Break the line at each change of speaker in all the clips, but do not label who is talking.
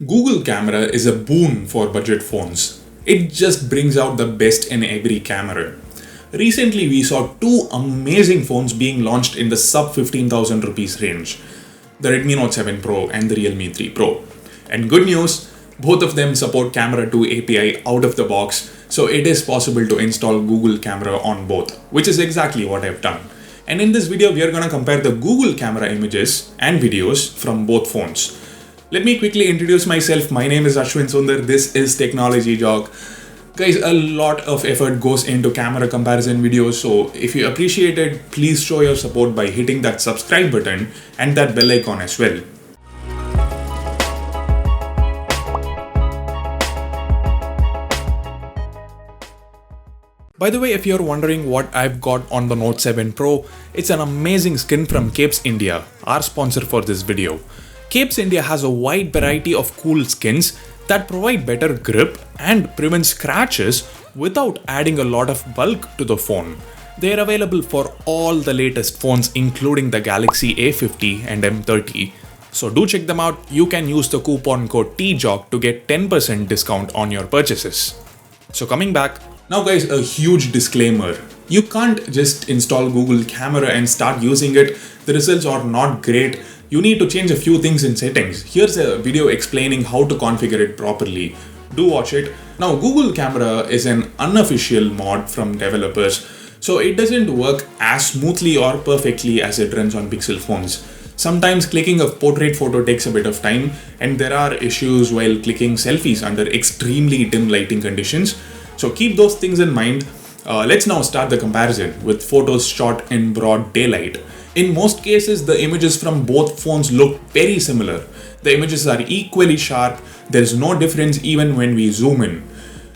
Google Camera is a boon for budget phones. It just brings out the best in every camera. Recently, we saw two amazing phones being launched in the sub 15,000 rupees range, the Redmi Note 7 Pro and the Realme 3 Pro. And good news, both of them support Camera 2 API out of the box, so it is possible to install Google Camera on both, which is exactly what I've done. And in this video, we are going to compare the Google Camera images and videos from both phones. Let me quickly introduce myself. My name is Ashwin Sundar. This is Technology Jock. Guys, a lot of effort goes into camera comparison videos, so if you appreciate it, please show your support by hitting that subscribe button and that bell icon as well. By the way, if you're wondering what I've got on the Note 7 Pro, it's an amazing skin from Capes India, our sponsor for this video. Capes India has a wide variety of cool skins that provide better grip and prevent scratches without adding a lot of bulk to the phone. They are available for all the latest phones including the Galaxy A50 and M30. So do check them out. You can use the coupon code TJOCK to get 10% discount on your purchases. So coming back, now guys, a huge disclaimer. You can't just install Google Camera and start using it. The results are not great. You need to change a few things in settings. Here's a video explaining how to configure it properly. Do watch it. Now, Google Camera is an unofficial mod from developers, so it doesn't work as smoothly or perfectly as it runs on Pixel phones. Sometimes clicking a portrait photo takes a bit of time, and there are issues while clicking selfies under extremely dim lighting conditions. So keep those things in mind. Let's now start the comparison with photos shot in broad daylight. In most cases, the images from both phones look very similar. The images are equally sharp. There's no difference even when we zoom in.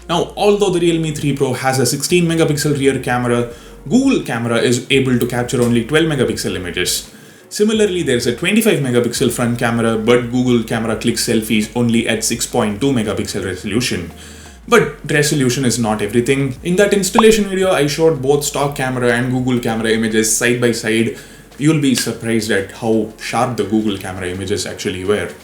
Now, although the Realme 3 Pro has a 16 megapixel rear camera, Google Camera is able to capture only 12 megapixel images. Similarly, there's a 25 megapixel front camera, but Google Camera clicks selfies only at 6.2 megapixel resolution. But resolution is not everything. In that installation video, I showed both stock camera and Google Camera images side by side. You'll be surprised at how sharp the Google Camera images actually were.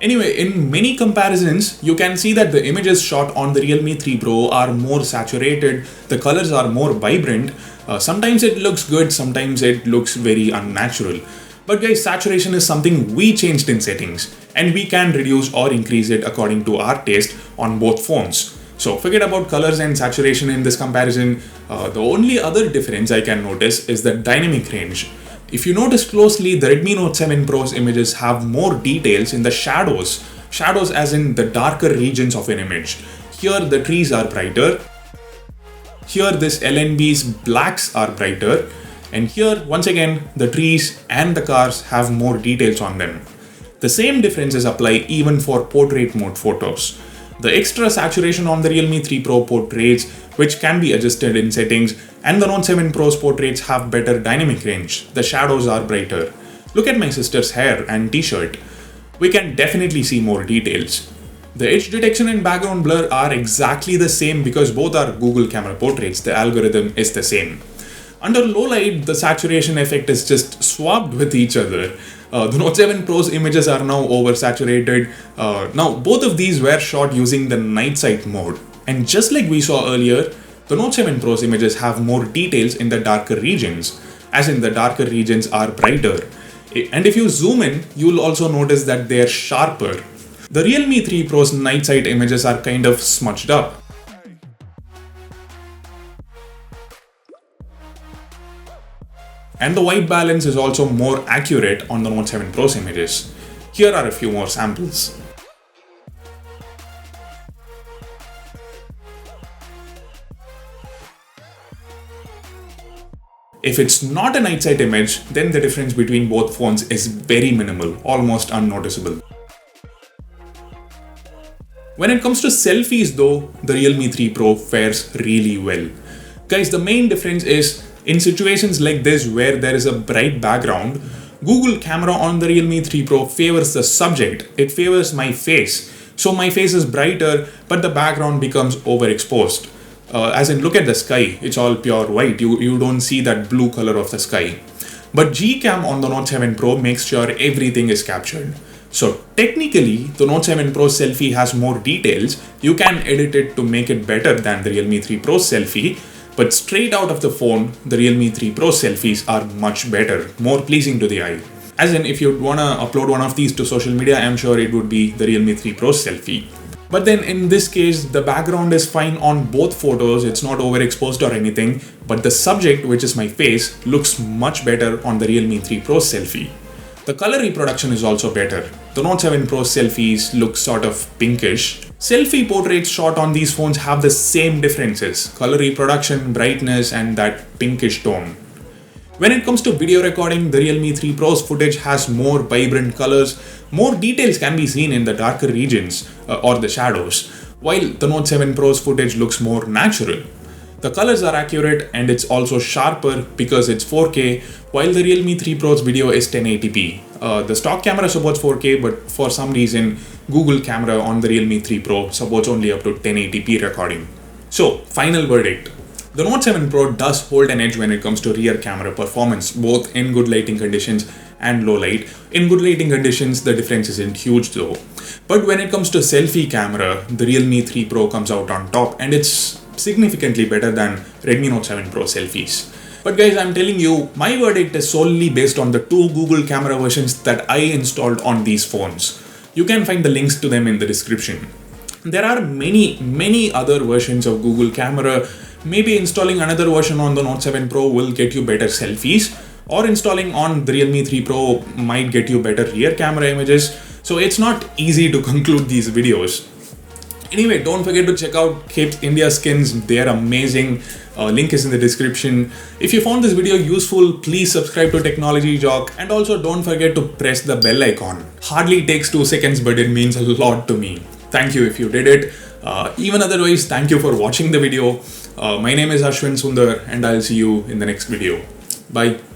Anyway, in many comparisons, you can see that the images shot on the Realme 3 Pro are more saturated, the colors are more vibrant. Sometimes it looks good, sometimes it looks very unnatural. But guys, saturation is something we changed in settings, and we can reduce or increase it according to our taste on both phones. So forget about colors and saturation in this comparison. The only other difference I can notice is the dynamic range. If you notice closely, the Redmi Note 7 Pro's images have more details in the shadows. Shadows as in the darker regions of an image. Here the trees are brighter. Here this LNB's blacks are brighter. And here once again the trees and the cars have more details on them. The same differences apply even for portrait mode photos. The extra saturation on the Realme 3 Pro portraits, which can be adjusted in settings, and the Note 7 Pro's portraits have better dynamic range. The shadows are brighter. Look at my sister's hair and t-shirt. We can definitely see more details. The edge detection and background blur are exactly the same because both are Google Camera portraits. The algorithm is the same. Under Lowlight, the saturation effect is just swapped with each other. The Note 7 Pro's images are now oversaturated. Now, both of these were shot using the night sight mode. And just like we saw earlier, the Note 7 Pro's images have more details in the darker regions, as in the darker regions are brighter. And if you zoom in, you'll also notice that they're sharper. The Realme 3 Pro's night sight images are kind of smudged up. And the white balance is also more accurate on the Note 7 Pro's images. Here are a few more samples. If it's not a night sight image, then the difference between both phones is very minimal, almost unnoticeable. When it comes to selfies though, the Realme 3 Pro fares really well. Guys, the main difference is in situations like this where there is a bright background, Google Camera on the Realme 3 Pro favors the subject. It favors my face. So my face is brighter, but the background becomes overexposed. As in, look at the sky. It's all pure white. You don't see that blue color of the sky. But Gcam on the Note 7 Pro makes sure everything is captured. So technically, the Note 7 Pro selfie has more details. You can edit it to make it better than the Realme 3 Pro selfie, but straight out of the phone, the Realme 3 Pro selfies are much better, more pleasing to the eye. As in, if you'd wanna upload one of these to social media, I'm sure it would be the Realme 3 Pro selfie. But then in this case, the background is fine on both photos, it's not overexposed or anything, but the subject, which is my face, looks much better on the Realme 3 Pro selfie. The color reproduction is also better. The Note 7 Pro selfies look sort of pinkish. Selfie portraits shot on these phones have the same differences: color reproduction, brightness, and that pinkish tone. When it comes to video recording, the Realme 3 Pro's footage has more vibrant colors. More details can be seen in the darker regions or the shadows, while the Note 7 Pro's footage looks more natural. The colors are accurate and it's also sharper because it's 4K, while the Realme 3 Pro's video is 1080p. The stock camera supports 4K, but for some reason, Google camera on the Realme 3 Pro supports only up to 1080p recording. So, final verdict. The Note 7 Pro does hold an edge when it comes to rear camera performance, both in good lighting conditions and low light. In good lighting conditions, the difference isn't huge though. But when it comes to selfie camera, the Realme 3 Pro comes out on top, and it's significantly better than Redmi Note 7 Pro selfies. But guys, I'm telling you, my verdict is solely based on the two Google camera versions that I installed on these phones. You can find the links to them in the description. There are many other versions of Google camera. Maybe installing another version on the Note 7 Pro will get you better selfies, or installing on the Realme 3 Pro might get you better rear camera images. So it's not easy to conclude these videos. Anyway, don't forget to check out Capes India skins. They are amazing. Link is in the description. If you found this video useful, please subscribe to Technology Jock, and also don't forget to press the bell icon. Hardly takes 2 seconds, but it means a lot to me. Thank you if you did it. Even otherwise, thank you for watching the video. My name is Ashwin Sundar, and I'll see you in the next video. Bye.